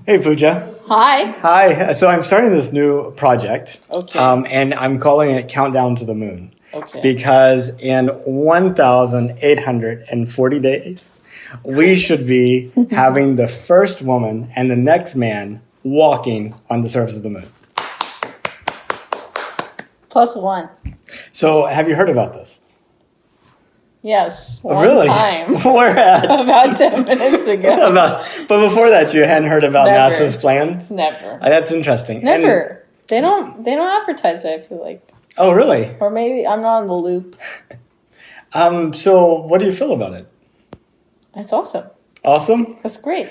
Hey, Pooja. Hi. Hi. So I'm starting this new project. Okay. And I'm calling it Countdown to the Moon. Okay. Because in 1,840 days, we should be having the first woman and the next man walking on the surface of the moon. +1. So have you heard about this? Yes. One Really? time. Where at? About 10 minutes ago. But before that, you hadn't heard about Never. NASA's plans? Never. That's interesting. Never. They don't advertise it, I feel like. Oh, really? Or maybe I'm not on the loop. So what do you feel about it? It's awesome. Awesome? It's great.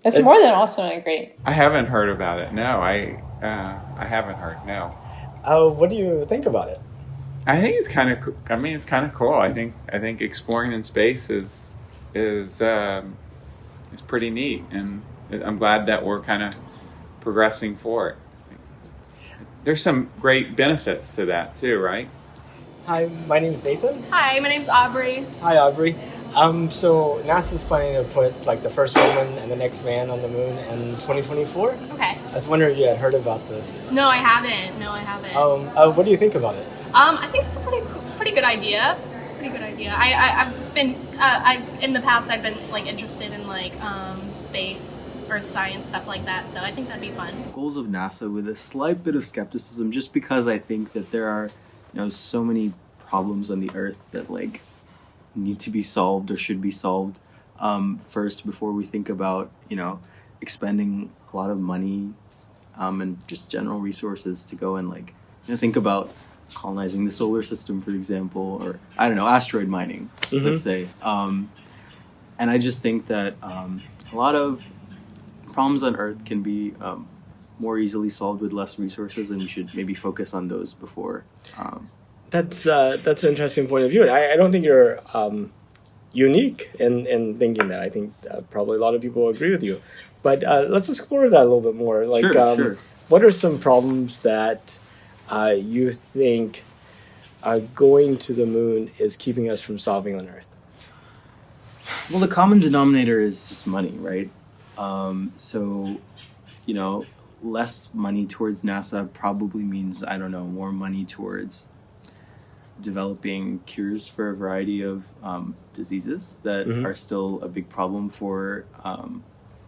It's more than awesome and great. I haven't heard about it. No, I haven't heard. No. What do you think about it? I think it's kind of. I mean, it's kind of cool. I think exploring in space is pretty neat, and I'm glad that we're kind of progressing for it. There's some great benefits to that too, right? Hi, my name's Nathan. Hi, my name's Aubrey. Hi, Aubrey. So NASA's planning to put the first woman and the next man on the moon in 2024. Okay. I was wondering if you had heard about this. No, I haven't. What do you think about it? I think it's a pretty good idea. I've been in the past I've been interested in space, earth science, stuff like that. So I think that'd be fun. Goals of NASA with a slight bit of skepticism, just because I think that there are, so many problems on the Earth that need to be solved or should be solved first before we think about expending a lot of money and just general resources to go and think about colonizing the solar system, for example, or asteroid mining, let's say. And I just think that a lot of problems on Earth can be more easily solved with less resources, and we should maybe focus on those before. That's an interesting point of view. I don't think you're unique in thinking that. I think probably a lot of people agree with you. But let's explore that a little bit more. Sure. What are some problems that you think going to the moon is keeping us from solving on Earth? Well, the common denominator is just money, right? Less money towards NASA probably means, more money towards developing cures for a variety of diseases that are still a big problem for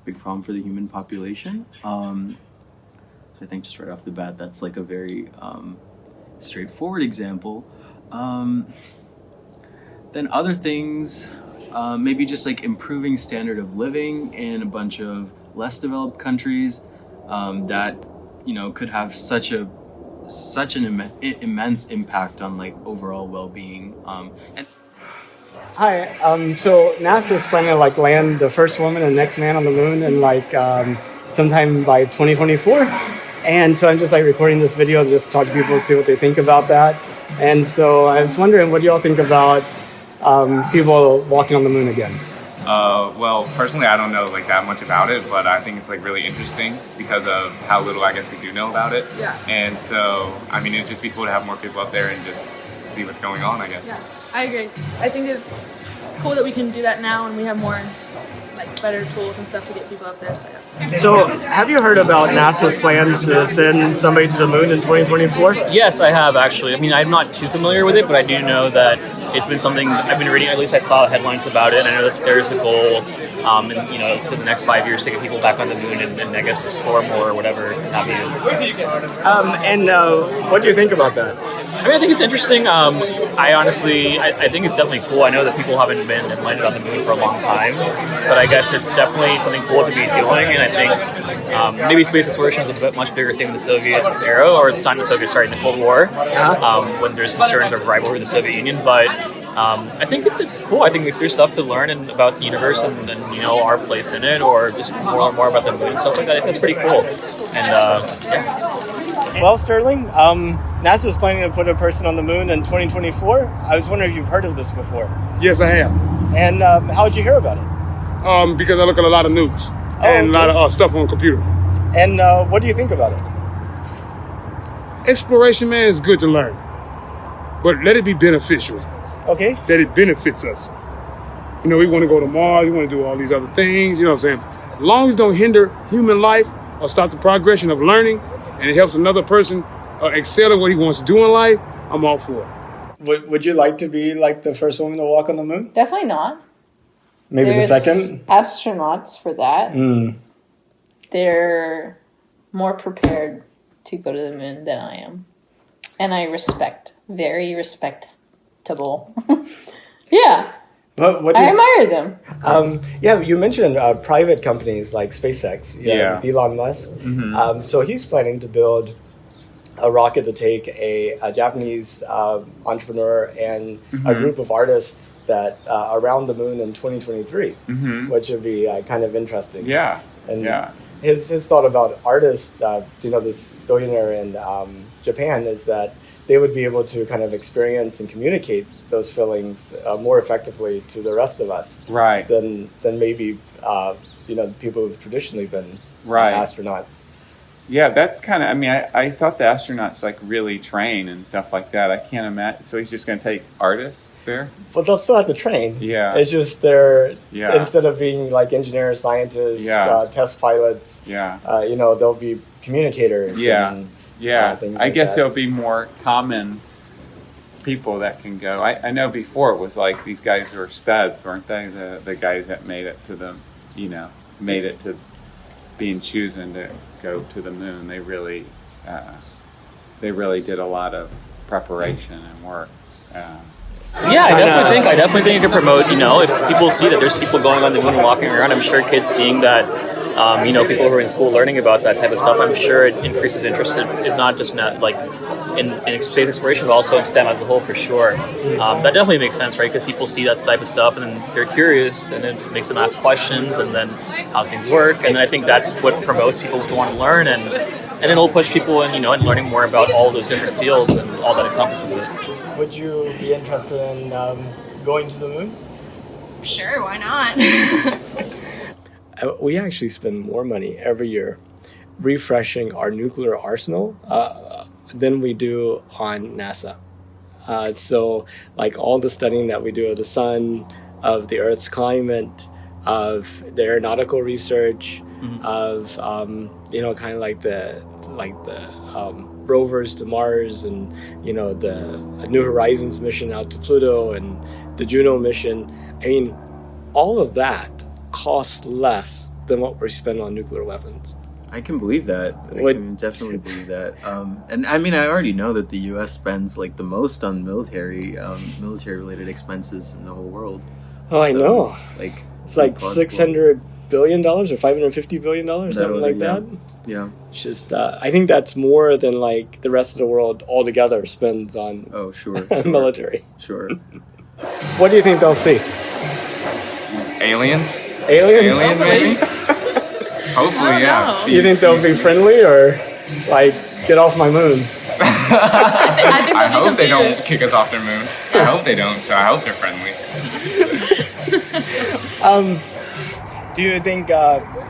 the human population. So I think just right off the bat, that's a very straightforward example. Then other things, maybe just improving standard of living in a bunch of less developed countries that could have such an immense impact on overall well-being. Hi. So NASA's planning to land the first woman and the next man on the moon in sometime by 2024. And so I'm just recording this video to just talk to people and see what they think about that. And so I was wondering, what do y'all think about people walking on the moon again? Well, personally, I don't know that much about it, but I think it's really interesting because of how little I guess we do know about it. Yeah. And so, it'd just be cool to have more people up there and just see what's going on, I guess. Yeah, I agree. I think it's cool that we can do that now and we have more better tools and stuff to get people up there. So have you heard about NASA's plans to send somebody to the moon in 2024? Yes, I have actually. I'm not too familiar with it, but I do know that it's been something I've been reading. At least I saw headlines about it. I know that there's a goal, in the next 5 years to get people back on the moon and I guess explore more or whatever have you. What do you think about that? I think it's interesting. I honestly think it's definitely cool. I know that people haven't been landed on the moon for a long time, but I guess it's definitely something cool to be doing. And I think maybe space exploration was a much bigger thing in the Soviet era, or the time in the Cold War, when there's concerns of rivalry with the Soviet Union. But I think it's cool. I think if there's stuff to learn about the universe and our place in it, or just more about the moon and stuff like that, I think that's pretty cool. And yeah. Well, Sterling, NASA's planning to put a person on the moon in 2024. I was wondering if you've heard of this before. Yes, I have. And how did you hear about it? Because I look at a lot of news and a lot of stuff on the computer. And what do you think about it? Exploration, man, is good to learn. But let it be beneficial. Okay. That it benefits us. We want to go to Mars. We want to do all these other things. You know what I'm saying? As long as it don't hinder human life or stop the progression of learning, and it helps another person excel at what he wants to do in life, I'm all for it. Would you like to be like the first woman to walk on the moon? Definitely not. Maybe There's the second? astronauts for that. Mm. They're more prepared to go to the moon than I am. And I very respectable. Yeah. But what do I you, admire them. yeah, you mentioned private companies like SpaceX, Yeah. with Elon Musk. Mm-hmm. So he's planning to build a rocket to take a Japanese entrepreneur and a group of artists that around the moon in 2023, which would be kind of interesting. Yeah. And Yeah. his thought about artists, this billionaire in Japan, is that they would be able to kind of experience and communicate those feelings more effectively to the rest of us, Right. than maybe people who've traditionally been Right. astronauts. Yeah, that's kind of. I mean, I thought the astronauts like really train and stuff like that. I can't imagine. So he's just going to take artists there. But they'll still have to train. Yeah. It's just they're Yeah. instead of being like engineers, scientists, Yeah. test pilots. Yeah. They'll be communicators. Yeah. And, Yeah, things I like guess that. there'll be more common people that can go. I know before it was like these guys were studs, weren't they? The guys that made it to the, made it to being chosen to go to the moon. They really did a lot of preparation and work. Yeah, I definitely think you can promote, if people see that there's people going on the moon and walking around, I'm sure kids seeing that, people who are in school learning about that type of stuff, I'm sure it increases interest, if not just in space exploration, but also in STEM as a whole for sure. That definitely makes sense, right? Because people see that type of stuff and then they're curious and it makes them ask questions and then how things work. And I think that's what promotes people to want to learn and then it'll push people in, in learning more about all those different fields and all that encompasses it. Would you be interested in going to the moon? Sure, why not? We actually spend more money every year refreshing our nuclear arsenal than we do on NASA. So, like all the studying that we do of the sun, of the Earth's climate, of the aeronautical research, of kind of like the rovers to Mars, and the New Horizons mission out to Pluto, and the Juno mission. I mean, all of that costs less than what we spend on nuclear weapons. I can believe that. I can definitely believe that. And I mean, I already know that the U.S. spends like the most on military-related expenses in the whole world. Oh, I know. It's like $600 billion or $550 billion, something like that. Yeah. It's just, I think that's more than like the rest of the world altogether spends on military. Sure. What do you think they'll see? Aliens? Aliens? Maybe? Hopefully, yeah. Do you think they'll be friendly or like get off my moon? I hope they don't kick us off their moon. I hope they don't, so I hope they're friendly. Do you think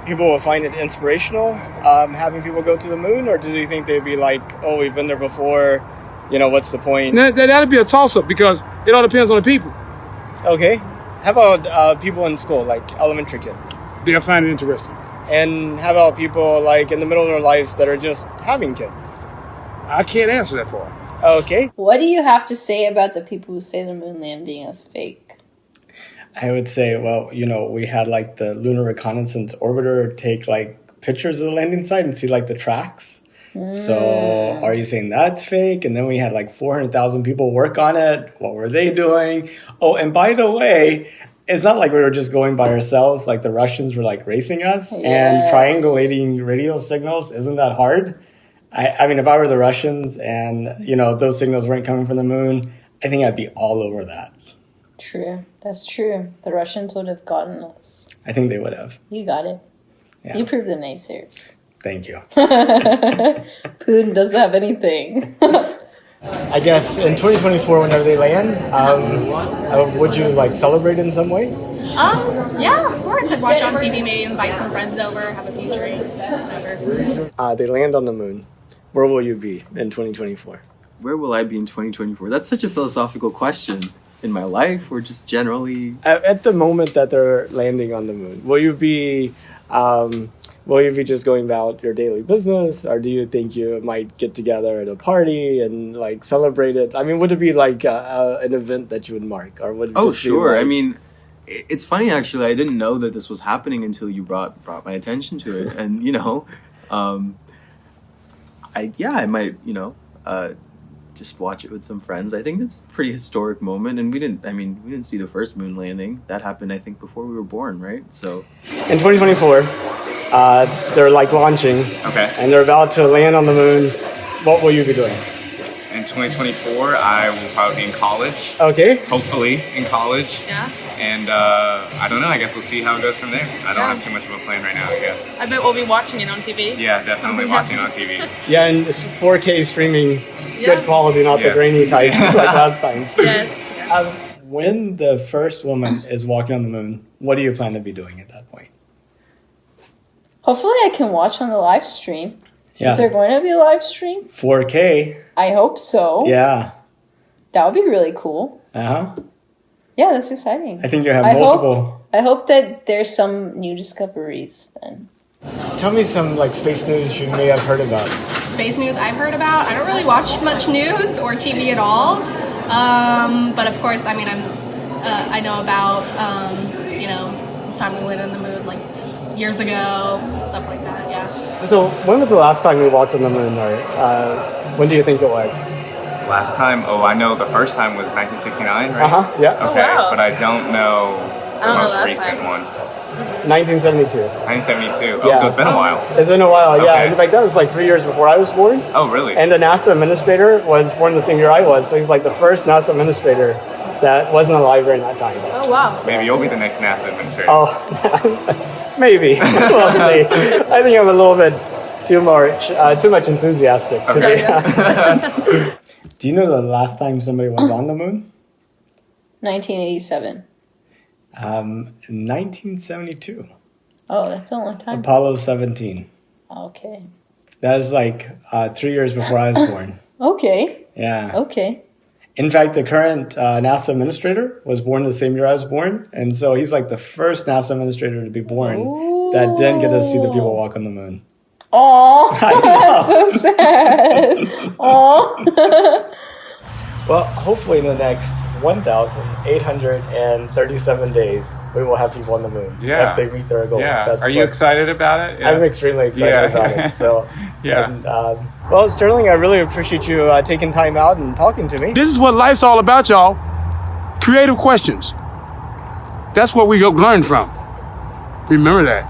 people will find it inspirational having people go to the moon, or do you think they'd be like, oh, we've been there before, what's the point? That'll be a toss-up because it all depends on the people. Okay. How about people in school, like elementary kids? They'll find it interesting. And how about people like in the middle of their lives that are just having kids? I can't answer that part. Okay. What do you have to say about the people who say the moon landing is fake? I would say, well, we had like the Lunar Reconnaissance Orbiter take like pictures of the landing site and see like the tracks. So are you saying that's fake? And then we had like 400,000 people work on it. What were they doing? Oh, and by the way, it's not like we were just going by ourselves. Like the Russians were like racing us and triangulating radio signals. Isn't that hard? I mean, if I were the Russians and, those signals weren't coming from the moon, I think I'd be all over that. True. That's true. The Russians would have gotten us. I think they would have. You got it. Yeah. You proved the naysayers. Thank you. Putin doesn't have anything. I guess in 2024, whenever they land, would you like celebrate in some way? Yeah, of course. I'd watch on TV, maybe invite some friends over, have a few drinks, whatever. They land on the moon. Where will you be in 2024? Where will I be in 2024? That's such a philosophical question. In my life, or just generally? At the moment that they're landing on the moon, will you be Will you be just going about your daily business, or do you think you might get together at a party and like celebrate it? I mean, would it be like an event that you would mark, or would it Oh, just be sure. like- I mean, it's funny actually. I didn't know that this was happening until you brought my attention to it, and I might just watch it with some friends. I think it's a pretty historic moment, and we didn't see the first moon landing. That happened, I think, before we were born, right? So in 2024, they're like launching, Okay. and they're about to land on the moon. What will you be doing? In 2024, I will probably be in college. Okay. Hopefully in college. Yeah. And I don't know. I guess we'll see how it goes from there. I don't Yeah. have too much of a plan right now, I guess. I bet we'll be watching it on TV. Yeah, definitely watching on TV. Yeah, and it's 4K streaming, Yeah. good quality, not the Yes. grainy type like last time. Yes. When the first woman is walking on the moon, what do you plan to be doing at that point? Hopefully, I can watch on the live stream. Yeah. Is there going to be a live stream? 4K. I hope so. Yeah. That would be really cool. Uh-huh. Yeah, that's exciting. I think you have I multiple. I hope that there's some new discoveries then. Tell me some like space news you may have heard about. Space news I've heard about. I don't really watch much news or TV at all. But of course, I mean, I know about the time we went on the moon like years ago, stuff like that. Yeah. So when was the last time we walked on the moon, or when do you think it was? Last time, I know the first time was 1969, right? Uh-huh, yeah. Okay, wow. but I don't know the don't know most last recent time. one. 1972. 1972. Oh, Yeah. so it's been a while. It's been a while, yeah. Okay. In fact, that was like 3 years before I was born. Oh, really? And the NASA administrator was born the same year I was, so he's like the first NASA administrator that wasn't alive during that time. Oh wow. Maybe you'll be the next NASA administrator. Oh, maybe. We'll see. I think I'm a little bit too much enthusiastic today. Okay. Do you know the last time somebody was on the moon? 1987. 1972. Oh, that's a long time. Apollo 17. Okay. That is like 3 years before I was born. Okay. Yeah. Okay. In fact, the current NASA administrator was born the same year I was born, and so he's like the first NASA administrator to be born that didn't get to see the people walk on the moon. Aw, that's so sad. Aw. Well, hopefully in the next 1,837 days, we will have people on the moon Yeah. if they meet their goal. Yeah. That's Are you what- excited about it? Yeah. I'm extremely excited Yeah. about it. So, Yeah. and, well, Sterling, I really appreciate you taking time out and talking to me. This is what life's all about, y'all. Creative questions. That's what we learn from. Remember that.